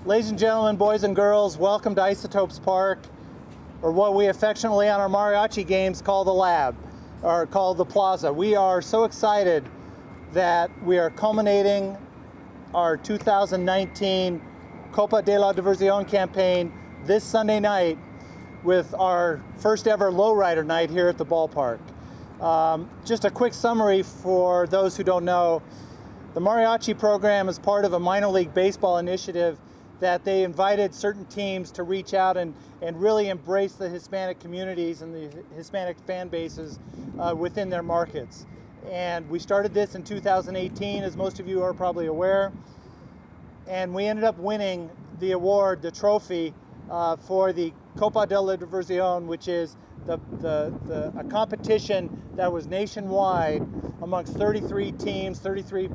Ladies and gentlemen, boys and girls, welcome to Isotopes Park, or what we affectionately on our mariachi games call the lab, or called the plaza. We are so excited that we are culminating our 2019 Copa de la Diversión campaign this Sunday night with our first ever Lowrider night here at the ballpark. Just a quick summary for those who don't know. The mariachi program is part of a minor league baseball initiative that they invited certain teams to reach out and really embrace the Hispanic communities and the Hispanic fan bases within their markets. And we started this in 2018, as most of you are probably aware. And we ended up winning the award, the trophy, for the Copa de la Diversión, which is a competition that was nationwide amongst 33 teams, 33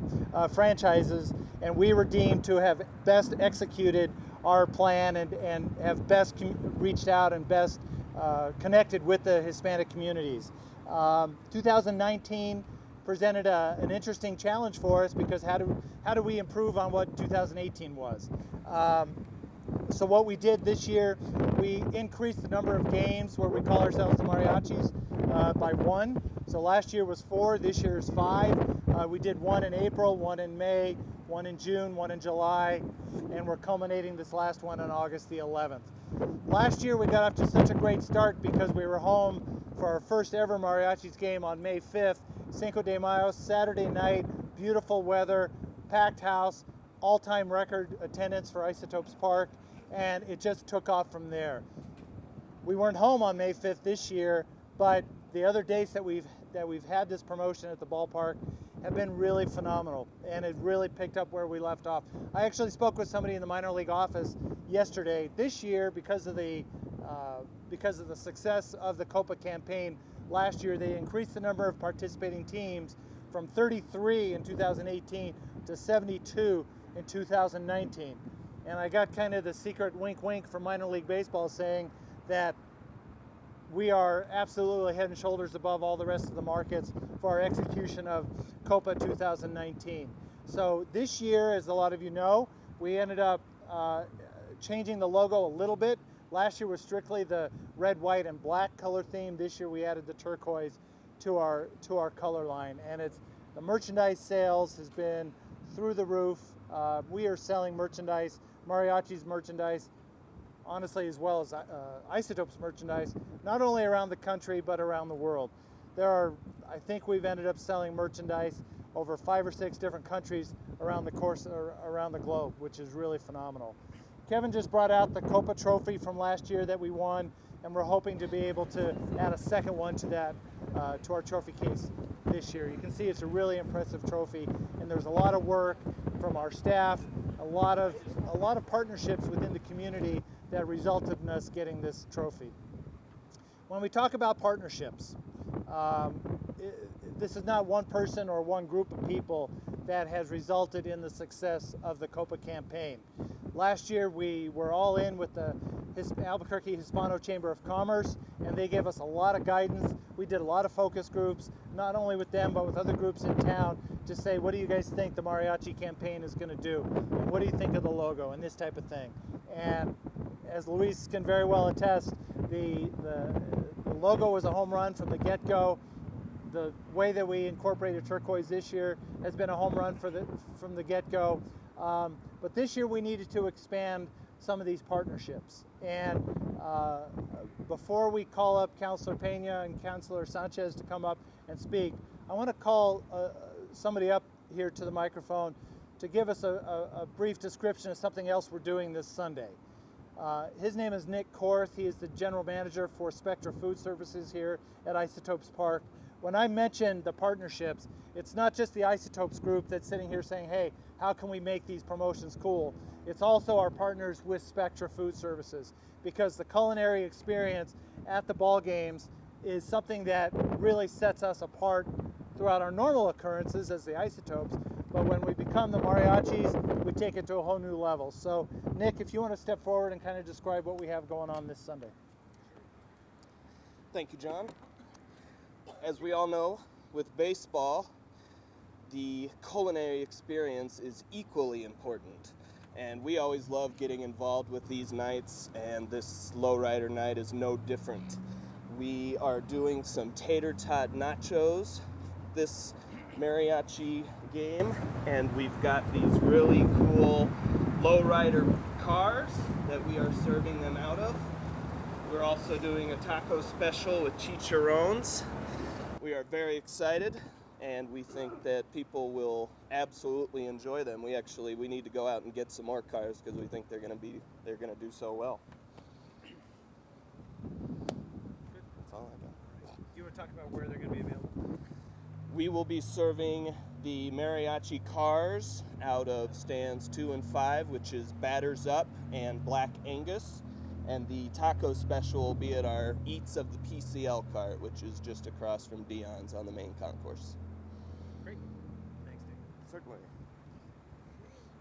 franchises, and we were deemed to have best executed our plan and have best reached out and best connected with the Hispanic communities. 2019 presented an interesting challenge for us because how do we improve on what 2018 was? So what we did this year, we increased the number of games where we call ourselves the Mariachis by 1. So last year was 4, this year is 5. We did 1 in April, 1 in May, 1 in June, 1 in July, and we're culminating this last one on August the 11th. Last year we got off to such a great start because we were home for our first ever Mariachis game on May 5th, Cinco de Mayo, Saturday night, beautiful weather, packed house, all-time record attendance for Isotopes Park, and it just took off from there. We weren't home on May 5th this year, but the other dates that we've had this promotion at the ballpark have been really phenomenal, and it really picked up where we left off. I actually spoke with somebody in the minor league office yesterday. This year, because of the success of the Copa campaign last year, they increased the number of participating teams from 33 in 2018 to 72 in 2019. And I got kind of the secret wink wink from minor league baseball saying that we are absolutely head and shoulders above all the rest of the markets for our execution of Copa 2019. So this year, as a lot of you know, we ended up changing the logo a little bit. Last year was strictly the red, white, and black color theme. This year we added the turquoise to our color line, and the merchandise sales has been through the roof. We are selling merchandise, Mariachis merchandise, honestly, as well as Isotopes merchandise, not only around the country, but around the world. I think we've ended up selling merchandise over 5 or 6 different countries around the globe, which is really phenomenal. Kevin just brought out the Copa trophy from last year that we won, and we're hoping to be able to add a second one to that, to our trophy case this year. You can see it's a really impressive trophy, and there's a lot of work from our staff, a lot of partnerships within the community that resulted in us getting this trophy. When we talk about partnerships, this is not one person or one group of people that has resulted in the success of the Copa campaign. Last year we were all in with the Albuquerque Hispano Chamber of Commerce, and they gave us a lot of guidance. We did a lot of focus groups, not only with them but with other groups in town, to say, what do you guys think the mariachi campaign is going to do? And what do you think of the logo and this type of thing? And as Luis can very well attest, the logo was a home run from the get-go. The way that we incorporated turquoise this year has been a home run from the get-go. But this year we needed to expand some of these partnerships. And before we call up Councilor Peña and Councilor SANCHEZ to come up and speak, I want to call somebody up here to the microphone to give us a brief description of something else we're doing this Sunday. His name is Nick Korth. He is the general manager for Spectra Food Services here at Isotopes Park. When I mention the partnerships, it's not just the Isotopes group that's sitting here saying, hey, how can we make these promotions cool? It's also our partners with Spectra Food Services, because the culinary experience at the ball games is something that really sets us apart throughout our normal occurrences as the Isotopes, but when we become the Mariachis, we take it to a whole new level. So Nick, if you want to step forward and kind of describe what we have going on this Sunday. Thank you, John. As we all know, with baseball, the culinary experience is equally important. And we always love getting involved with these nights, and this Lowrider night is no different. We are doing some tater tot nachos this mariachi game, and we've got these really cool Lowrider cars that we are serving them out of. We're also doing a taco special with chicharrones. We are very excited, and we think that people will absolutely enjoy them. We need to go out and get some more cars because we think they're gonna do so well. That's all I got. Do you want to talk about where they're going to be available? We will be serving the mariachi cars out of stands 2 and 5, which is Batters Up and Black Angus. And the taco special will be at our Eats of the PCL cart, which is just across from Dion's on the main concourse. Great. Thanks, Dave. Certainly.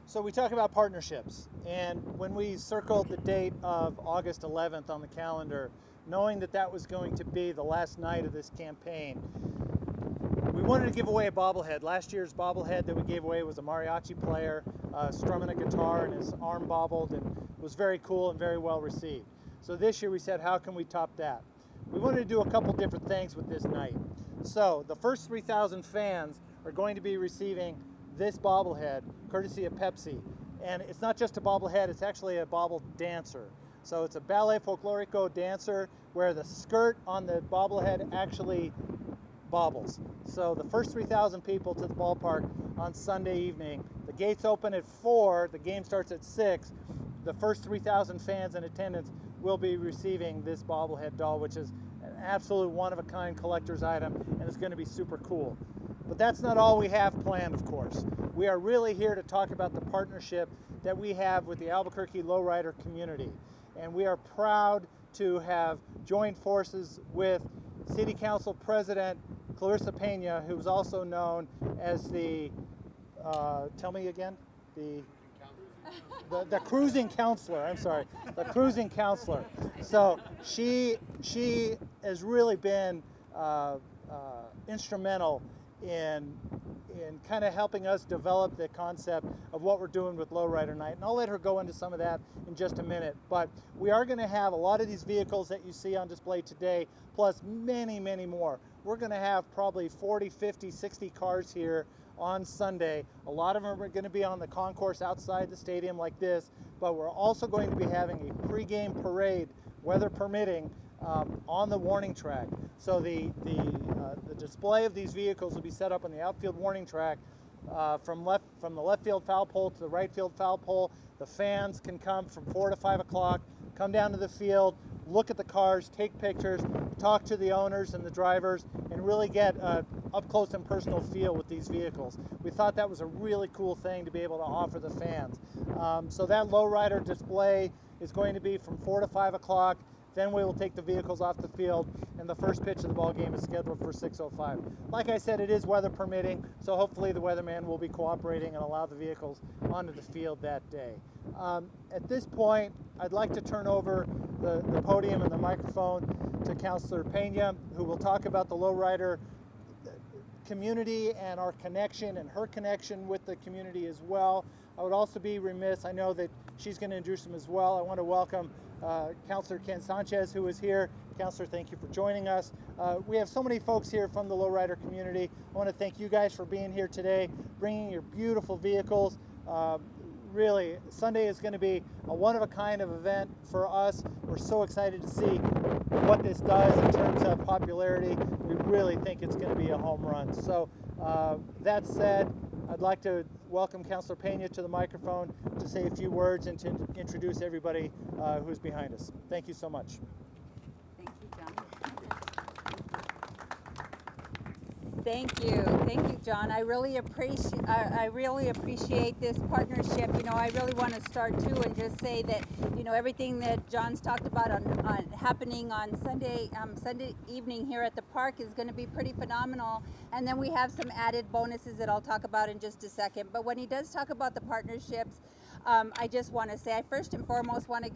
So we talk about partnerships, and when we circled the date of August 11th on the calendar, knowing that that was going to be the last night of this campaign, we wanted to give away a bobblehead. Last year's bobblehead that we gave away was a mariachi player strumming a guitar and his arm bobbled, and it was very cool and very well received. So this year we said, how can we top that? We wanted to do a couple different things with this night. So the first 3,000 fans are going to be receiving this bobblehead courtesy of Pepsi. And it's not just a bobblehead, it's actually a bobble dancer. So it's a ballet folklorico dancer where the skirt on the bobblehead actually bobbles. So the first 3,000 people to the ballpark on Sunday evening. The gates open at 4, the game starts at 6. The first 3,000 fans in attendance will be receiving this bobblehead doll, which is an absolute one-of-a-kind collector's item, and it's going to be super cool. But that's not all we have planned, of course. We are really here to talk about the partnership that we have with the Albuquerque Lowrider community. And we are proud to have joined forces with City Council President Klarissa Peña, who is also known as the, tell me again, the cruising counselor. I'm sorry, the cruising counselor. So she has really been instrumental in kind of helping us develop the concept of what we're doing with Lowrider Night. And I'll let her go into some of that in just a minute. But we are going to have a lot of these vehicles that you see on display today, plus many, many more. We're going to have probably 40, 50, 60 cars here on Sunday. A lot of them are going to be on the concourse outside the stadium like this, but we're also going to be having a pregame parade, weather permitting, on the warning track. So the display of these vehicles will be set up on the outfield warning track from the left field foul pole to the right field foul pole. The fans can come from 4 to 5 o'clock, come down to the field, look at the cars, take pictures, talk to the owners and the drivers, and really get an up close and personal feel with these vehicles. We thought that was a really cool thing to be able to offer the fans. So that Lowrider display is going to be from 4 to 5 o'clock. Then we will take the vehicles off the field, and the first pitch of the ball game is scheduled for 6:05. Like I said, it is weather permitting, so hopefully the weatherman will be cooperating and allow the vehicles onto the field that day. At this point, I'd like to turn over the podium and the microphone to Councilor Peña, who will talk about the Lowrider community and our connection and her connection with the community as well. I would also be remiss, I know that she's going to introduce them as well. I want to welcome Councilor Ken Sanchez, who is here. Councilor, thank you for joining us. We have so many folks here from the Lowrider community. I want to thank you guys for being here today, bringing your beautiful vehicles. Really, Sunday is going to be a one-of-a-kind of event for us. We're so excited to see what this does in terms of popularity. We really think it's going to be a home run. So that said, I'd like to welcome Councilor Peña to the microphone to say a few words and to introduce everybody who's behind us. Thank you so much. Thank you, John. Thank you, John. I really appreciate this partnership. You know, I really want to start too and just say that, you know, everything that John's talked about on happening on Sunday evening here at the park is going to be pretty phenomenal. And then we have some added bonuses that I'll talk about in just a second. But when he does talk about the partnerships, I just want to say, I first and foremost want to,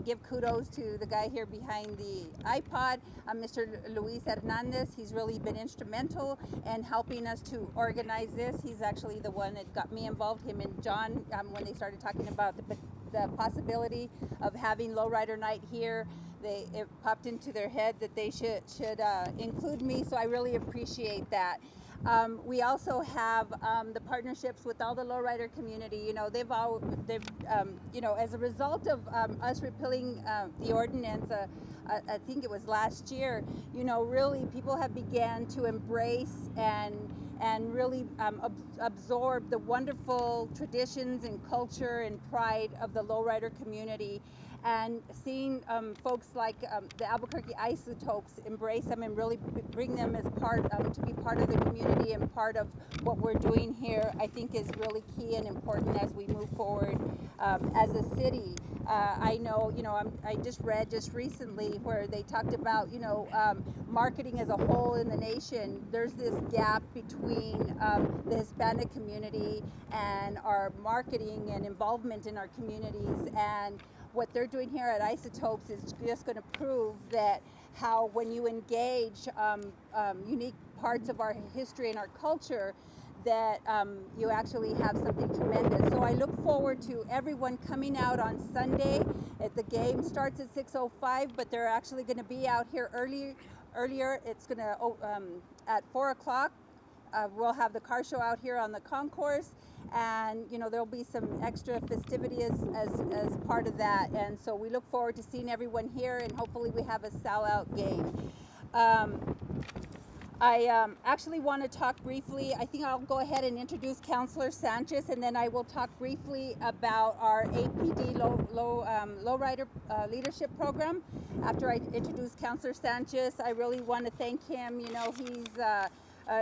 give kudos to the guy here behind the iPod, Mr. Luis Hernandez. He's really been instrumental in helping us to organize this. He's actually the one that got me involved, him and John, when they started talking about the possibility of having Lowrider Night here. It popped into their head that they should include me, so I really appreciate that. We also have the partnerships with all the lowrider community. You know, they've as a result of us repealing the ordinance, I think it was last year. You know, really people have began to embrace and really absorb the wonderful traditions and culture and pride of the lowrider community. And seeing folks like the Albuquerque Isotopes embrace them and really bring them as to be part of the community and part of what we're doing here, I think is really key and important as we move forward as a city. I know, I just read just recently where they talked about, marketing as a whole in the nation. There's this gap between the Hispanic community and our marketing and involvement in our communities. And what they're doing here at Isotopes is just going to prove that how when you engage unique parts of our history and our culture, that you actually have something tremendous. So I look forward to everyone coming out on Sunday. The game starts at 6:05, but they're actually going to be out here earlier. It's going to at 4 o'clock. We'll have the car show out here on the concourse, and there'll be some extra festivities as part of that. And so we look forward to seeing everyone here, and hopefully we have a sellout game. I actually want to talk briefly. I think I'll go ahead and introduce Councilor Sanchez, and then I will talk briefly about our APD Lowrider Leadership Program. After I introduce Councilor Sanchez, I really want to thank him. He's a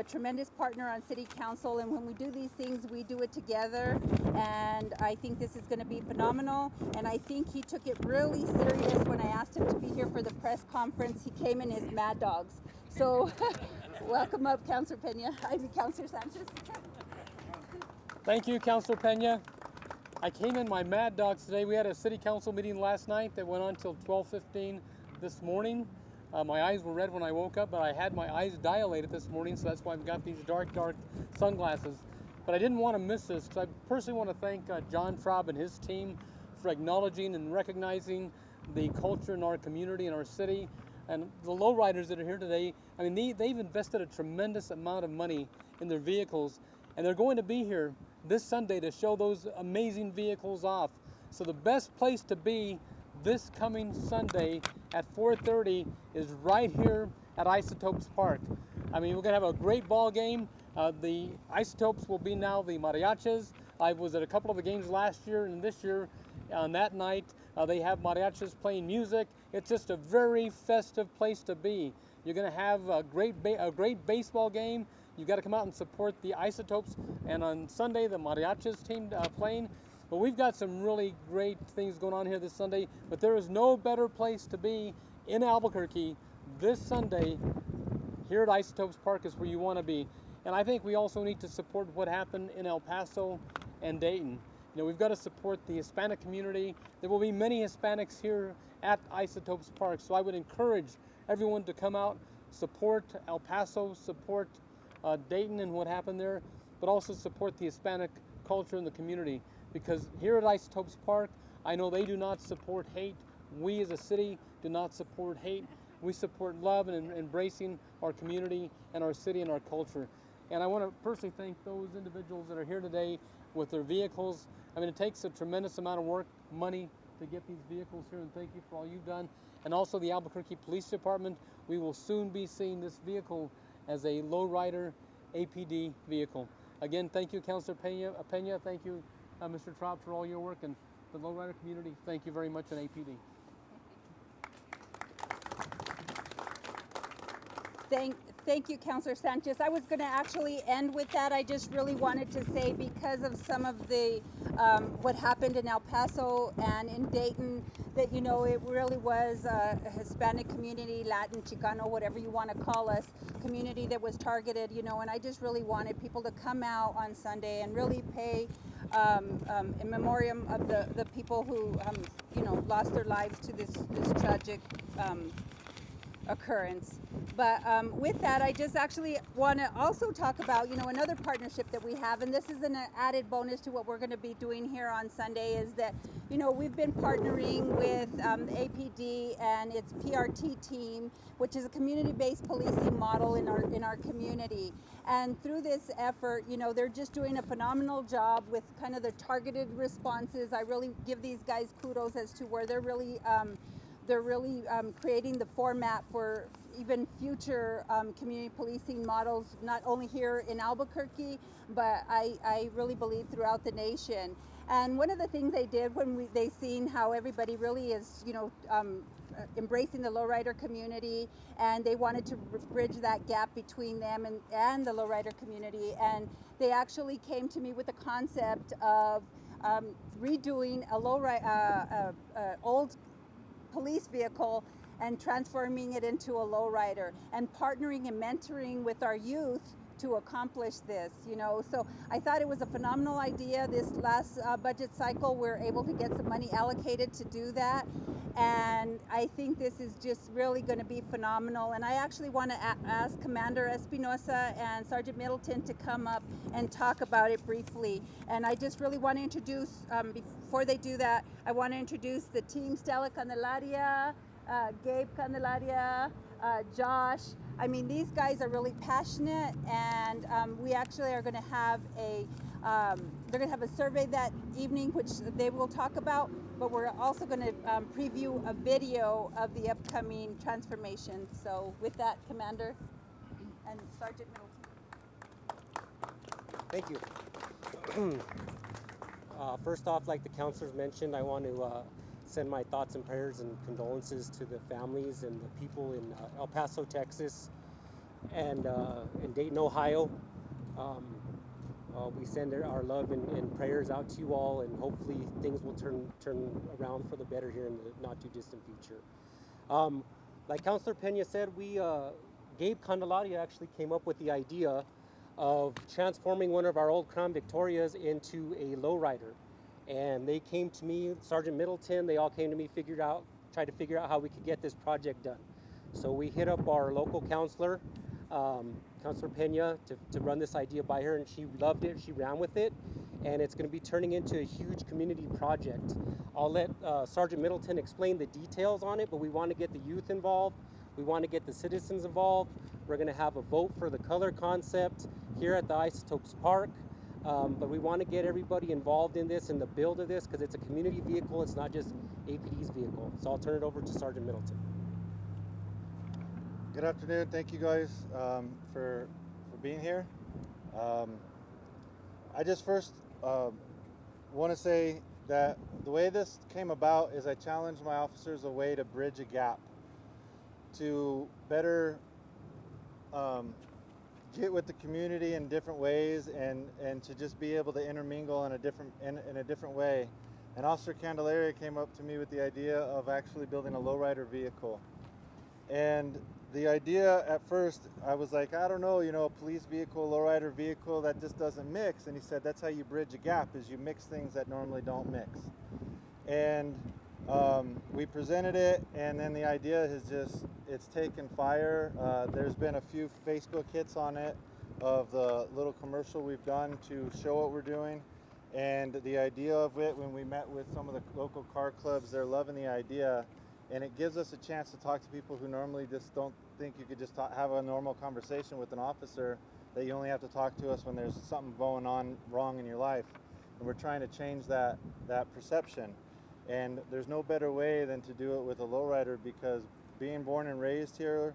tremendous partner on City Council, and when we do these things, we do it together, and I think this is going to be phenomenal. And I think he took it really serious when I asked him to be here for the press conference. He came in his Mad Dogs. So welcome up, Councilor Councilor Sanchez. Thank you, Councilor Peña. I came in my Mad Dogs today. We had a City Council meeting last night that went on until 12:15 this morning. My eyes were red when I woke up, but I had my eyes dilated this morning, so that's why I've got these dark sunglasses. But I didn't want to miss this, because I personally want to thank John Traub and his team for acknowledging and recognizing the culture in our community and our city. And the lowriders that are here today, I mean, they've invested a tremendous amount of money in their vehicles, and they're going to be here this Sunday to show those amazing vehicles off. So the best place to be this coming Sunday at 4:30 is right here at Isotopes Park. I mean, we're going to have a great ball game. The Isotopes will be now the Mariachis. I was at a couple of the games last year, and this year on that night they have mariachis playing music. It's just a very festive place to be. You're going to have a great baseball game. You've got to come out and support the Isotopes, and on Sunday the Mariachis team playing. But we've got some really great things going on here this Sunday, but there is no better place to be in Albuquerque this Sunday. Here at Isotopes Park is where you want to be. And I think we also need to support what happened in El Paso and Dayton. We've got to support the Hispanic community. There will be many Hispanics here at Isotopes Park, so I would encourage everyone to come out, support El Paso, support Dayton and what happened there, but also support the Hispanic culture in the community. Because here at Isotopes Park, I know they do not support hate. We as a city do not support hate. We support love and embracing our community and our city and our culture. And I want to personally thank those individuals that are here today with their vehicles. I mean, it takes a tremendous amount of work, money, to get these vehicles here, and thank you for all you've done. And also the Albuquerque Police Department. We will soon be seeing this vehicle as a lowrider APD vehicle. Again, thank you, Councilor Peña. Thank you, Mr. Traub, for all your work, and the lowrider community, thank you very much in APD. Thank you, Councilor Sanchez. I was going to actually end with that. I just really wanted to say, because of some of the what happened in El Paso and in Dayton, that it really was a Hispanic community, Latin, Chicano, whatever you want to call us, community that was targeted. And I just really wanted people to come out on Sunday and really pay in memoriam of the people who lost their lives to this tragic occurrence. But with that, I just actually want to also talk about, another partnership that we have, and this is an added bonus to what we're going to be doing here on Sunday, is that, we've been partnering with APD and its PRT team, which is a community-based policing model in our community. And through this effort, they're just doing a phenomenal job with kind of the targeted responses. I really give these guys kudos as to where they're really creating the format for even future community policing models, not only here in Albuquerque, but I really believe throughout the nation. And one of the things they did when they seen how everybody really is, embracing the lowrider community, and they wanted to bridge that gap between them and the lowrider community, and they actually came to me with the concept of redoing a old police vehicle and transforming it into a lowrider, and partnering and mentoring with our youth to accomplish this. So I thought it was a phenomenal idea. This last budget cycle, we're able to get some money allocated to do that, and I think this is just really going to be phenomenal. And I actually want to ask Commander Espinosa and Sergeant Middleton to come up and talk about it briefly. And I just really want to introduce, before they do that, I want to introduce the team: Stella Candelaria, Gabe Candelaria, Josh. I mean, these guys are really passionate, and we actually are going to have they're going to have a survey that evening, which they will talk about, but we're also going to preview a video of the upcoming transformation. So with that, Commander and Sergeant Middleton. Thank you. First off, like the councilors mentioned, I want to send my thoughts and prayers and condolences to the families and the people in El Paso, Texas, and in Dayton, Ohio. We send our love and prayers out to you all, and hopefully things will turn around for the better here in the not too distant future. Like Councilor Peña said, Gabe Candelaria actually came up with the idea of transforming one of our old Crown Victorias into a lowrider. And they came to me, Sergeant Middleton, they all came to me, tried to figure out how we could get this project done. So we hit up our local councilor, Councilor Peña, to run this idea by her, and she loved it, she ran with it, and it's gonna be turning into a huge community project. I'll let Sergeant Middleton explain the details on it, but we wanna get the youth involved, we wanna get the citizens involved. We're gonna have a vote for the color concept here at the Isotopes Park. But we want to get everybody involved in this, in the build of this, because it's a community vehicle, it's not just APD's vehicle. So I'll turn it over to Sergeant Middleton. Good afternoon. Thank you guys for being here. I just first want to say that the way this came about is I challenged my officers a way to bridge a gap, to better get with the community in different ways, and to just be able to intermingle in a different way. And Officer Candelaria came up to me with the idea of actually building a lowrider vehicle. And the idea at first, I was like, I don't know, a police vehicle, lowrider vehicle, that just doesn't mix. And he said, that's how you bridge a gap, is you mix things that normally don't mix. And we presented it, and then the idea it's taken fire. There's been a few Facebook hits on it of the little commercial we've done to show what we're doing. And the idea of it, when we met with some of the local car clubs, they're loving the idea. And it gives us a chance to talk to people who normally just don't think you could just have a normal conversation with an officer, that you only have to talk to us when there's something going on wrong in your life. And we're trying to change that perception. And there's no better way than to do it with a lowrider, because being born and raised here,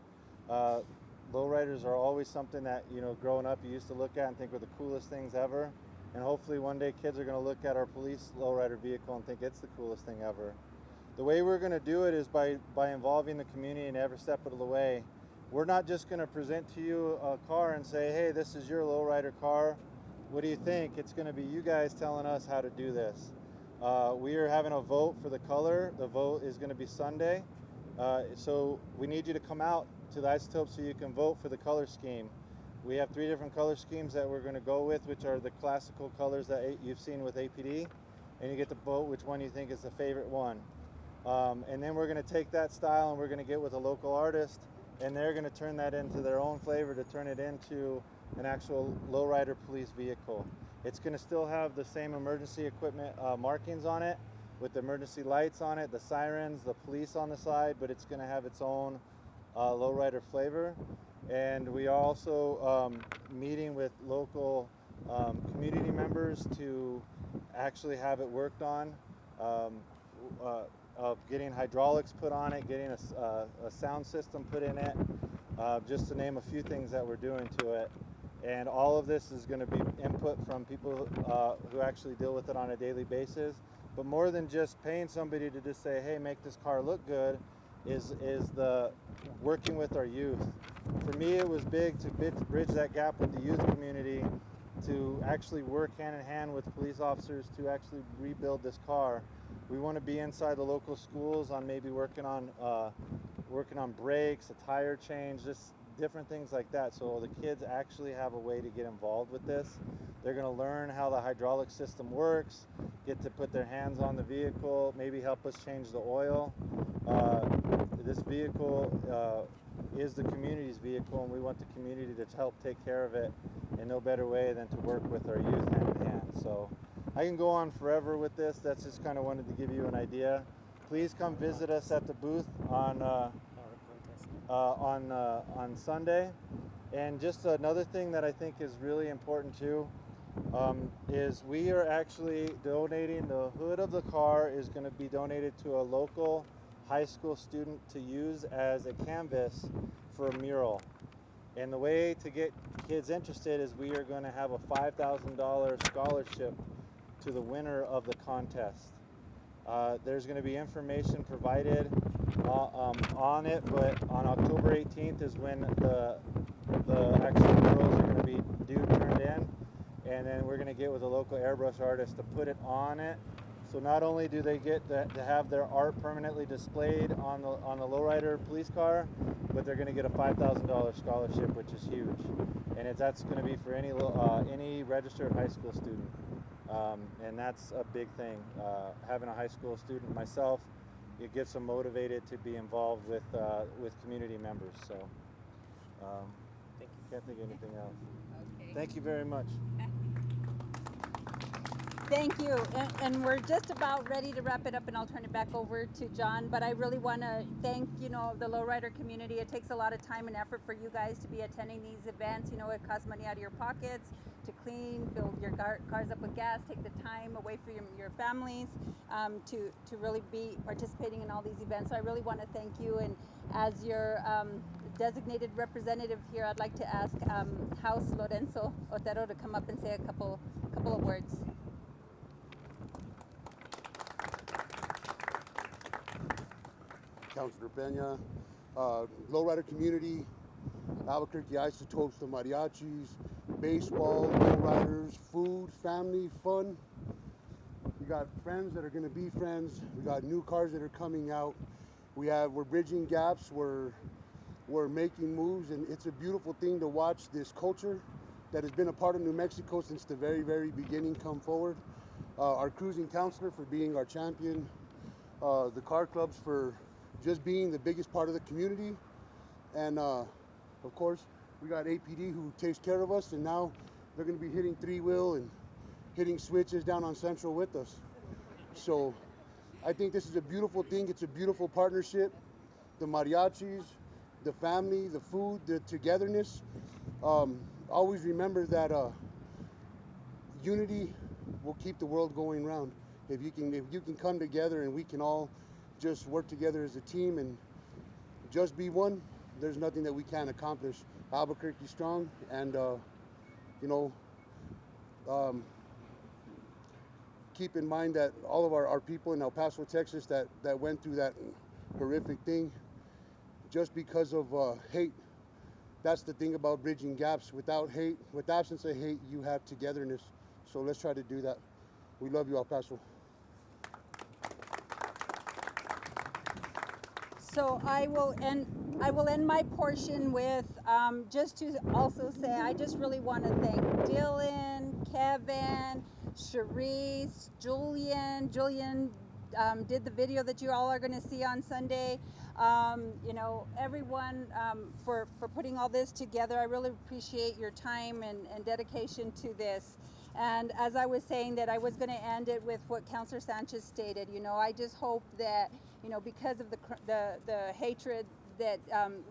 lowriders are always something that, growing up you used to look at and think were the coolest things ever. And hopefully one day kids are going to look at our police lowrider vehicle and think it's the coolest thing ever. The way we're going to do it is by involving the community in every step of the way. we're not just going to present to you a car and say, hey, this is your lowrider car. What do you think? It's going to be you guys telling us how to do this. We are having a vote for the color. The vote is going to be Sunday. So we need you to come out to the Isotopes so you can vote for the color scheme. We have 3 different color schemes that we're going to go with, which are the classical colors that you've seen with APD, and you get to vote which one you think is the favorite one. And then we're going to take that style and we're going to get with a local artist, and they're going to turn that into their own flavor to turn it into an actual lowrider police vehicle. It's going to still have the same emergency equipment markings on it, with the emergency lights on it, the sirens, the police on the side, but it's going to have its own lowrider flavor. And we are also meeting with local community members to actually have it worked on, of getting hydraulics put on it, getting a sound system put in it, just to name a few things that we're doing to it. And all of this is going to be input from people who actually deal with it on a daily basis. But more than just paying somebody to just say, hey, make this car look good, is the working with our youth. For me, it was big to bridge that gap with the youth community, to actually work hand in hand with police officers to actually rebuild this car. We want to be inside the local schools on maybe working on brakes, a tire change, just different things like that, so the kids actually have a way to get involved with this. They're going to learn how the hydraulic system works, get to put their hands on the vehicle, maybe help us change the oil. This vehicle is the community's vehicle, and we want the community to help take care of it in no better way than to work with our youth hand in hand. So I can go on forever with this. That's just kind of wanted to give you an idea. Please come visit us at the booth on Sunday. And just another thing that I think is really important too, is we are actually donating, the hood of the car is going to be donated to a local high school student to use as a canvas for a mural. And the way to get kids interested is we are going to have a $5,000 scholarship to the winner of the contest. There's going to be information provided on it, but on October 18th is when the actual murals are going to be turned in, and then we're going to get with a local airbrush artist to put it on it. So not only do they get to have their art permanently displayed on the lowrider police car, but they're going to get a $5,000 scholarship, which is huge, and that's going to be for any registered high school student. And that's a big thing. Having a high school student myself, it gets them motivated to be involved with community members. So can't think of anything else. Okay. Thank you very much. Thank you. And we're just about ready to wrap it up, and I'll turn it back over to John. But I really want to thank, the lowrider community. It takes a lot of time and effort for you guys to be attending these events. It costs money out of your pockets to clean, fill your cars up with gas, take the time away from your families, to really be participating in all these events. So I really want to thank you. And as your designated representative here, I'd like to ask House Lorenzo Otero to come up and say a couple of words. Councilor Peña, lowrider community, Albuquerque Isotopes, the Mariachis, baseball, lowriders, food, family, fun. We got friends that are going to be friends. We got new cars that are coming out. We're bridging gaps. We're making moves, and it's a beautiful thing to watch this culture that has been a part of New Mexico since the very, very beginning come forward. Our cruising counselor for being our champion. The car clubs for just being the biggest part of the community, and of course we got APD who takes care of us, and now they're going to be hitting three-wheel and hitting switches down on Central with us. So I think this is a beautiful thing. It's a beautiful partnership. The mariachis, the family, the food, the togetherness. Always remember that unity will keep the world going round. If you can come together and we can all just work together as a team and just be one, there's nothing that we can't accomplish. Albuquerque strong, and keep in mind that all of our people in El Paso, Texas that went through that horrific thing, just because of hate, that's the thing about bridging gaps. Without hate, with the absence of hate, you have togetherness. So let's try to do that. We love you, El Paso. So I will end my portion with just to also say I just really want to thank Dylan, Kevin, Charisse, Julian. Julian did the video that you all are going to see on Sunday. You know, everyone for putting all this together. I really appreciate your time and dedication to this. And as I was saying that I was going to end it with what Councilor Sanchez stated, you know, I just hope that, you know, because of the hatred that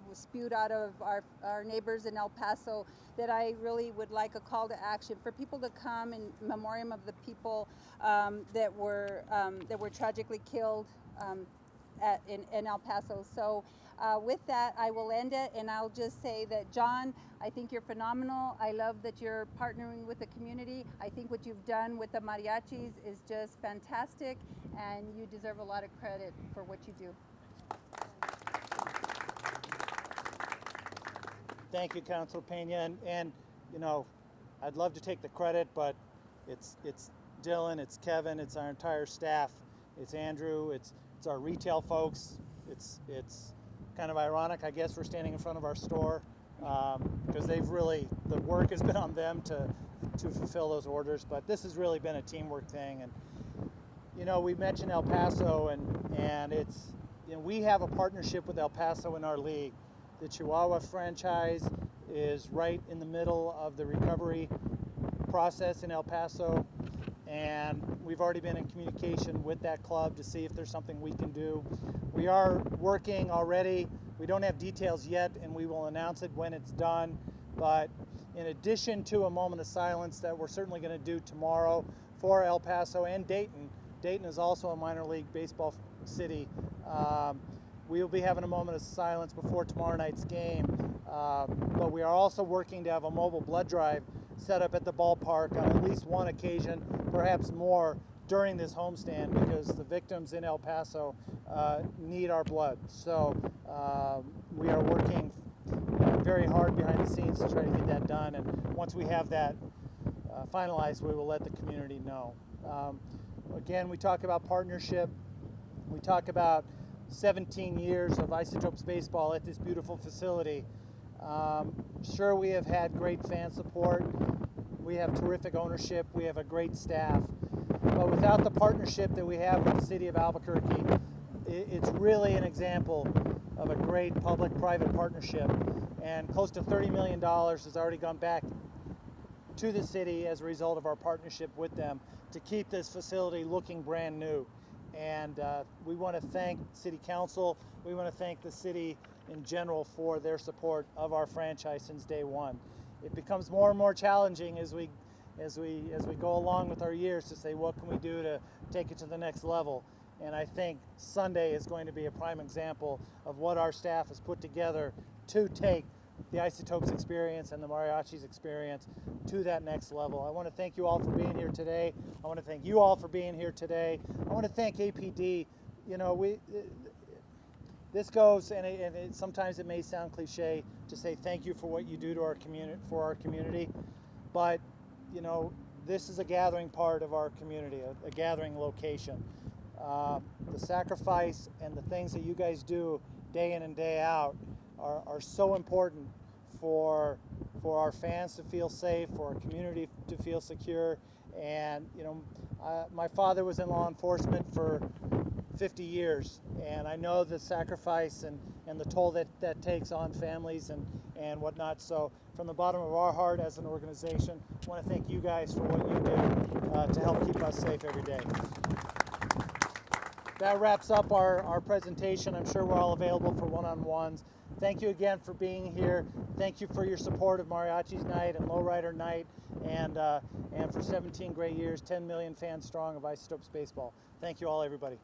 was spewed out of our neighbors in El Paso, that I really would like a call to action for people to come in memoriam of the people that were tragically killed in El Paso. So with that, I will end it, and I'll just say that, John, I think you're phenomenal. I love that you're partnering with the community. I think what you've done with the mariachis is just fantastic, and you deserve a lot of credit for what you do. Thank you, Councilor Peña, and you know, I'd love to take the credit, but it's Dylan, it's Kevin, it's our entire staff, it's Andrew, it's our retail folks. It's kind of ironic, I guess, we're standing in front of our store because the work has been on them to fulfill those orders. But this has really been a teamwork thing, and you know, we mentioned El Paso, and it's, you know, we have a partnership with El Paso in our league. The Chihuahua franchise is right in the middle of the recovery process in El Paso, and we've already been in communication with that club to see if there's something we can do. We are working already. We don't have details yet, and we will announce it when it's done. But in addition to a moment of silence that we're certainly going to do tomorrow for El Paso and Dayton, Dayton is also a minor league baseball city. We will be having a moment of silence before tomorrow night's game, but we are also working to have a mobile blood drive set up at the ballpark on at least one occasion, perhaps more, during this homestand, because the victims in El Paso need our blood. So we are working very hard behind the scenes to try to get that done, and once we have that finalized, we will let the community know. Again, we talk about partnership. We talk about 17 years of Isotopes baseball at this beautiful facility. Sure, we have had great fan support. We have terrific ownership. We have a great staff. But without the partnership that we have with the city of Albuquerque, it's really an example of a great public-private partnership. And close to $30 million has already gone back to the city as a result of our partnership with them to keep this facility looking brand new. And we want to thank City Council. We want to thank the city in general for their support of our franchise since day one. It becomes more and more challenging as we go along with our years to say, what can we do to take it to the next level? And I think Sunday is going to be a prime example of what our staff has put together to take the Isotopes experience and the Mariachis experience to that next level. I want to thank you all for being here today. I want to thank you all for being here today. I want to thank APD. You know, this goes, and sometimes it may sound cliche to say thank you for what you do to our community, but you know, this is a gathering part of our community, a gathering location. The sacrifice and the things that you guys do day in and day out are so important for our fans to feel safe, for our community to feel secure. And you know, my father was in law enforcement for 50 years, and I know the sacrifice and the toll that takes on families and whatnot. So from the bottom of our heart as an organization, I want to thank you guys for what you do to help keep us safe every day. That wraps up our presentation. I'm sure we're all available for one-on-ones. Thank you again for being here. Thank you for your support of Mariachis Night and Lowrider Night, and for 17 great years, 10 million fans strong of Isotopes baseball. Thank you all, everybody.